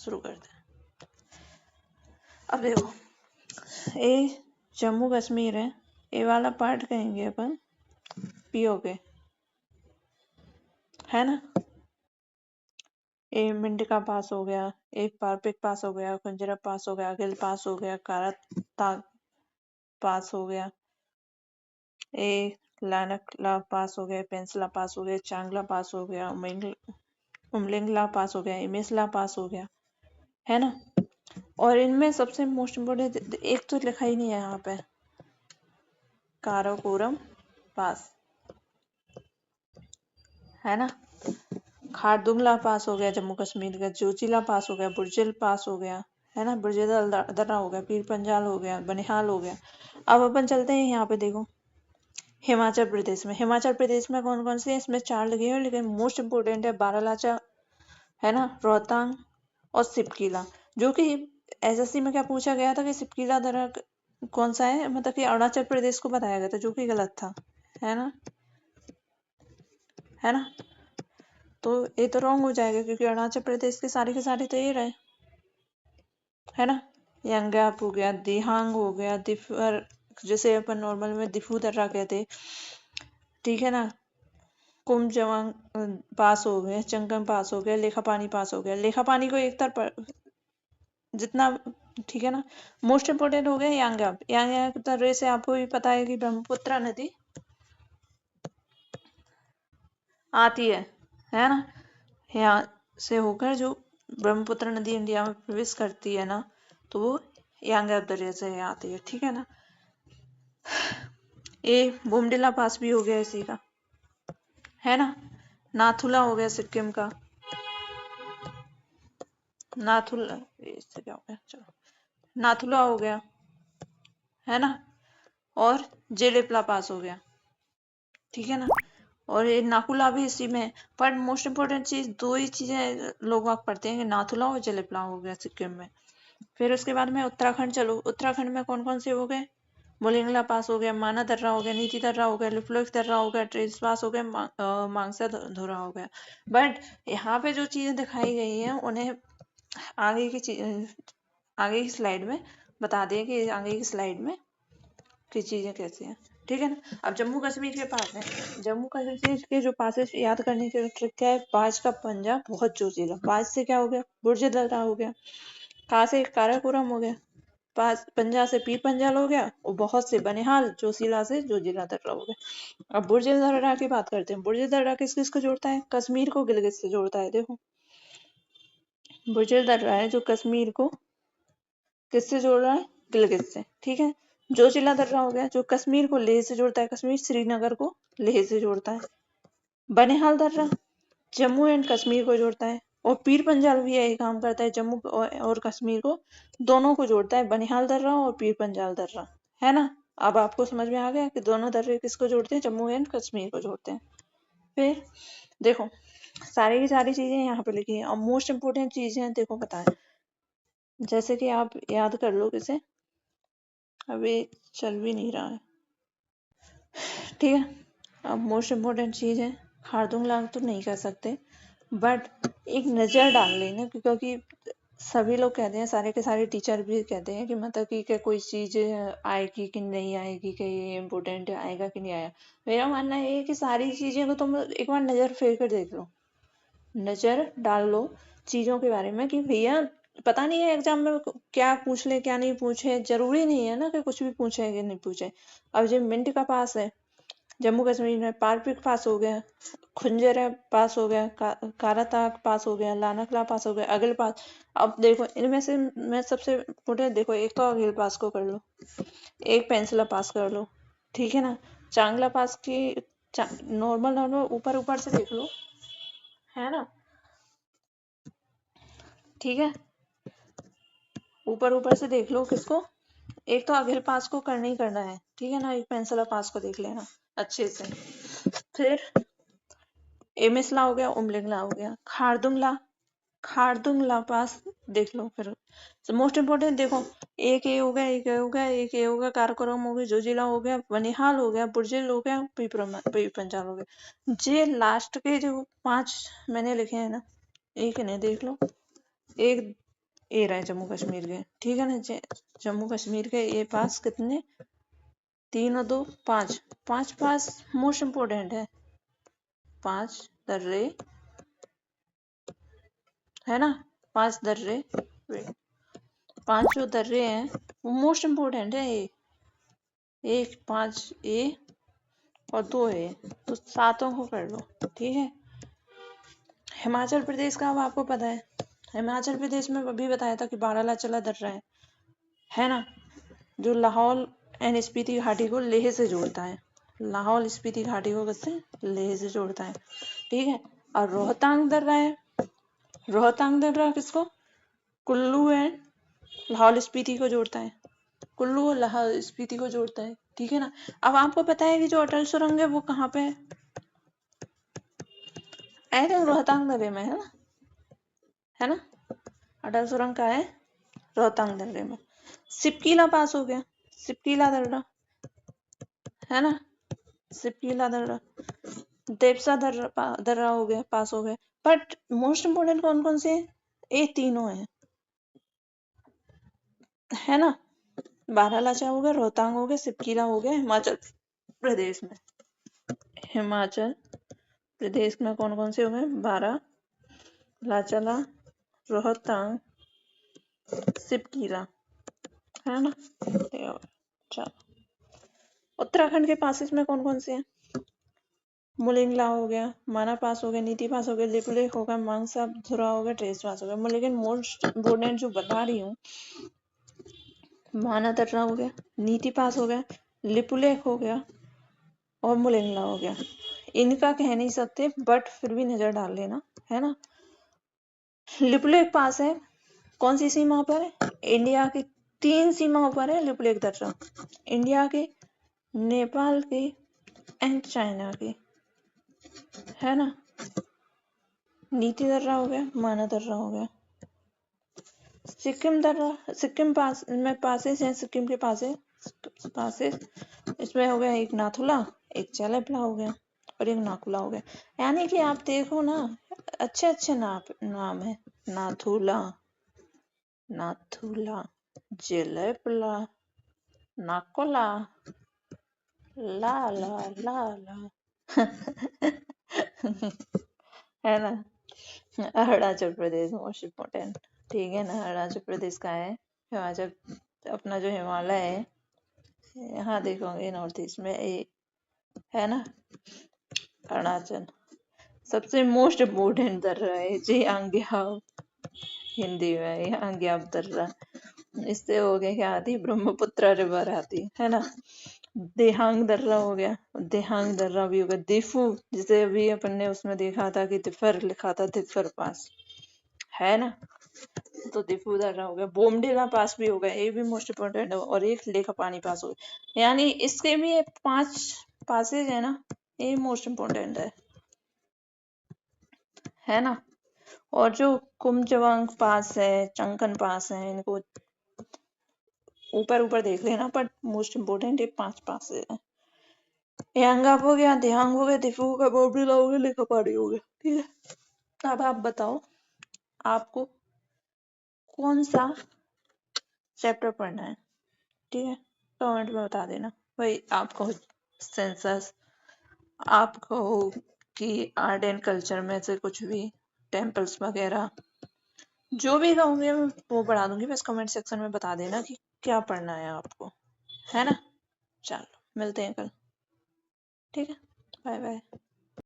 शुरू करते हैं। अब देखो, ये जम्मू कश्मीर है, ये वाला पार्ट कहेंगे अपन पीओके, है ना। ये मिंडका पास हो गया, एक पारपिक पास हो गया, कुंजरा पास हो गया, गिल पास हो गया, काराताग पास हो गया, ए लानकला पास हो गया, पेंसला पास हो गया, चांगला पास हो गया, उमलिंगला पास हो गया, इमेसला पास हो गया, है ना। और इनमें सबसे मोस्ट इम्पोर्टेंट एक तो लिखा ही नहीं है यहाँ पे, काराकोरम पास, है ना। खारदुंगला पास हो गया जम्मू कश्मीर का, जोजिला पास हो गया, बुर्जिल पास हो गया, है ना, बुर्जिल दर्रा हो गया, पीर पंजाल हो गया, बनिहाल हो गया। अब अपन चलते हैं यहाँ पे, देखो हिमाचल प्रदेश में। हिमाचल प्रदेश में कौन कौन से हैं, इसमें 4 लगे हैं, लेकिन मोस्ट इम्पोर्टेंट है बारालाचा, है ना, रोहतांग और सिपकीला। जो कि एसएससी में क्या पूछा गया था कि सिपकीला दर्रा कौन सा है, मतलब कि अरुणाचल प्रदेश को बताया गया था, जो कि गलत था, है ना, है ना। तो ये तो रॉन्ग हो जाएगा, क्योंकि अरुणाचल प्रदेश के सारे तो ये रहे, है ना। यंगैप हो गया, दिहांग हो गया, दिफर जैसे अपन नॉर्मल में दिफू दर्रा कहते, ठीक है ना। कुम जवांग पास हो गया, चंगम पास हो गया, लेखा पानी पास हो गया। लेखा पानी को एक तरफ जितना, ठीक है ना। मोस्ट इम्पोर्टेंट हो गया यांगयाप। यांगयाप दर्रे से आपको भी पता है कि ब्रह्मपुत्र नदी आती है ना। यहाँ से होकर जो ब्रह्मपुत्र नदी इंडिया में प्रवेश करती है ना, तो वो यांगयाप दर्रे से आती है, ठीक है ना। ये बोमडिला पास भी हो गया इसी का, है ना। नाथुला हो गया सिक्किम का, नाथुला, इससे क्या हो गया, चलो नाथुला हो गया, है ना। और जेलेपला पास हो गया, ठीक है ना। और ये नाकुला भी इसी में है। पर मोस्ट इम्पोर्टेंट चीज, 2 ही चीजें लोग वाक पढ़ते हैं कि नाथुला और जेलेपला हो गया सिक्किम में। फिर उसके बाद में उत्तराखंड चलो, उत्तराखंड में कौन कौन से हो गए, मोलिंगला पास हो गया, माना दर्रा हो गया, नीति दर्रा हो गया, लिफलोक दर्रा हो गया, ट्रेस पास हो गया, मांगसा धुरा हो गया। बट यहाँ पे जो चीजें दिखाई गई हैं उन्हें आगे आगे की स्लाइड में बता दिया कि आगे की स्लाइड में की चीजें कैसी हैं, ठीक है ना। अब जम्मू कश्मीर के पास है, जम्मू कश्मीर के जो पासेस याद करने के ट्रिक है, बाज का पंजा बहुत जोशीला। बाज से क्या हो गया, बुर्ज दर्रा हो गया, का से काराकोरम हो गया, पास पंजा से पीर पंजाल हो गया, और बहुत से बनिहाल, जोशीला से जोजिला दर्रा हो गया। अब बुर्ज दर्रा की बात करते हैं। बुर्ज दर्रा किस किस को जोड़ता है, कश्मीर को गिलगित से जोड़ता है। देखो बुर्ज दर्रा है जो कश्मीर को किससे जोड़ रहा है, गिलगित से, ठीक है। जोजिला दर्रा हो गया जो कश्मीर को लेह से जोड़ता है, कश्मीर श्रीनगर को लेह से जोड़ता है। बनिहाल दर्रा जम्मू एंड कश्मीर को जोड़ता है, और पीर पंजाल भी यही काम करता है, जम्मू और कश्मीर को दोनों को जोड़ता है, बनिहाल दर्रा और पीर पंजाल दर्रा, है ना। अब आपको समझ में आ गया कि दोनों दर्रे किसको जोड़ते हैं, जम्मू एंड कश्मीर को जोड़ते हैं। फिर देखो सारी की सारी चीजें यहाँ पे लिखी है, और मोस्ट इम्पोर्टेंट चीजें देखो बताएं, जैसे कि आप याद कर लो इसे, अभी चल भी नहीं रहा है, ठीक है। अब मोस्ट इम्पोर्टेंट चीज है, खारदुंग लांग तो नहीं कर सकते, बट एक नज़र डाल लेना, क्योंकि सभी लोग कहते हैं, सारे के सारे टीचर भी कहते हैं कि मतलब कि कोई चीज़ आएगी कि नहीं आएगी, कि ये इम्पोर्टेंट आएगा कि नहीं आएगा। मेरा मानना है कि सारी चीज़ें को तुम एक बार नज़र फेर कर देख लो, नज़र डाल लो चीज़ों के बारे में, कि भैया पता नहीं है एग्जाम में क्या पूछ ले क्या नहीं पूछे, जरूरी नहीं है ना कि कुछ भी पूछे कि नहीं पूछे। अब जो मिंट का पास है जम्मू कश्मीर में, पारपिक पास हो गया, खुंजर पास हो गया, काराताक पास हो गया, लानकला पास हो गया, अगिल पास। अब देखो इनमें से मैं सबसे इम्पोर्टेंट, देखो एक तो अगिल पास को कर लो, एक पेंसिला पास कर लो, ठीक है ना। चांगला पास की नॉर्मल नॉर्मल ऊपर ऊपर से देख लो, है ना, ठीक है। ऊपर ऊपर से देख लो किसको, एक तो अगिल पास को करना ही करना है, ठीक है ना। एक पेंसिला पास को देख लेना अच्छे से। फिर एमिसला हो गया, उमलिंगला हो गया, खारदुंगला पास देख लो। फिर मोस्ट इम्पोर्टेंट देखो, एक ये हो गया, एक ये हो गया, एक ये हो गया, काराकोरम हो गया, जोजिला हो गया, बनिहाल हो गया, बुर्जिल हो गया, पीर पंजाल हो गया। जे लास्ट के जो 5 मैंने लिखे हैं ना, एक इन्हें देख लो, एक ये रहे जम्मू कश्मीर के, ठीक है ना। जम्मू कश्मीर के ये पास कितने, 3 और 2 5, 5 पास मोस्ट इम्पोर्टेंट है। 5 दर्रे है ना, 5 दर्रे, 5 जो दर्रे हैं वो मोस्ट इम्पोर्टेंट है। ये 1 5 ए और 2 ए, तो 7 को कर लो, ठीक है। हिमाचल प्रदेश का अब आपको पता है, हिमाचल प्रदेश में अभी बताया था कि बारालाचला दर्रा है ना, जो लाहौल एंड स्पीति घाटी को लेह से जोड़ता है। लाहौल स्पीति घाटी को किससे, लेह से जोड़ता है, ठीक है। और रोहतांग दर्रा है, रोहतांग दर्रा किसको, कुल्लू एंड लाहौल स्पीति को जोड़ता है, कुल्लू और लाहौल स्पीति को जोड़ता है, ठीक है ना। अब आपको पता है कि जो अटल सुरंग है वो कहाँ पे है, आई थिंक रोहतांग दर्रे में है ना। अटल सुरंग का है रोहतांग दर्रे में। सिपकीला पास हो गया, सिपकीला दर्रा है ना, सिपकीला दर्रा, देवसा दर्रा हो गया, पास हो गया। बट मोस्ट इम्पोर्टेंट कौन कौन से हैं, ये तीनों है ना। बारालाचा हो गया, रोहतांग हो गया, सिपकीला हो गया हिमाचल प्रदेश में। हिमाचल प्रदेश में कौन कौन से हो गए, बारालाचा, रोहतांग, सिपकीला, है ना। चलो, उत्तराखंड के पासेस में कौन कौन से हैं, मुलिंगला हो गया, माना पास हो गया, नीति पास हो गया, लिपुलेख हो गया, मांगसा धुरा हो गया, ट्रेस पास हो गया। लेकिन मोस्ट इम्पोर्टेंट जो बता रही हूँ, माना दर्रा हो गया, नीति पास हो गया, लिपुलेख हो गया और मुलिंगला हो गया। इनका कह नहीं सकते बट फिर भी नजर डाल लेना, है ना। लिपुलेख पास है, कौन सी सीमा पर है, इंडिया की 3 सीमाओं पर है लिपुलेख दर्रा, इंडिया के, नेपाल की एंड चाइना की, है ना। नीति दर्रा हो गया, माना दर्रा हो गया। सिक्किम दर्रा, सिक्किम पास में पासेस हैं, सिक्किम के पासेस इसमें हो गया एक नाथुला, एक चैलेपला हो गया और एक नाकुला हो गया। यानी कि आप देखो ना, अच्छे अच्छे नाम है, नाथुला, नाथुला, जेलेपला, नाकोला, ला ला ला ला है ना। अरुणाचल प्रदेश मोस्ट इम्पोर्टेंट, ठीक है ना। अरुणाचल प्रदेश का है, हिमाचल अपना जो हिमालय है, यहाँ देखोगे नॉर्थ ईस्ट में ये है ना, अरुणाचल सबसे मोस्ट इम्पोर्टेंट दर्रा है जी, यांग्याव हिंदी में यांग्याव दर्रा। इससे हो गया क्या आती, ब्रह्मपुत्र रिवर आती है ना। देहांग दर्रा हो गया, देहांग दर्रा भी हो गया। दिफू, जिसे अभी अपन ने उसमें देखा था कि दिफर लिखा था, दिफर पास है ना, तो दिफू दर्रा हो गया। बोमडिला पास भी हो गया, ये भी मोस्ट इम्पोर्टेंट है। और एक लेखा पानी पास हो गया, यानी इसके भी 5 पासेज है ना, ये मोस्ट इम्पोर्टेंट है ना। और जो कुमचवंग पास है, चंकन पास है, इनको ऊपर ऊपर देख लेना, पर मोस्ट इम्पोर्टेंट ये 5 पासेज है। यांगाप हो गया, देहांग हो गया, दिफू हो गया, बोमडिला हो गया, लेखा पानी हो गया, ठीक है। अब आप बताओ आपको कौन सा चैप्टर पढ़ना है, ठीक है, कमेंट में बता देना। भाई आपको सेंसस, आप कहो कि आर्ट एंड कल्चर में से कुछ भी, टेम्पल्स वगैरह, जो भी कहूँगी मैं वो पढ़ा दूंगी, बस कमेंट सेक्शन में बता देना कि क्या पढ़ना है आपको, है ना। चलो मिलते हैं कल, ठीक है, बाय बाय।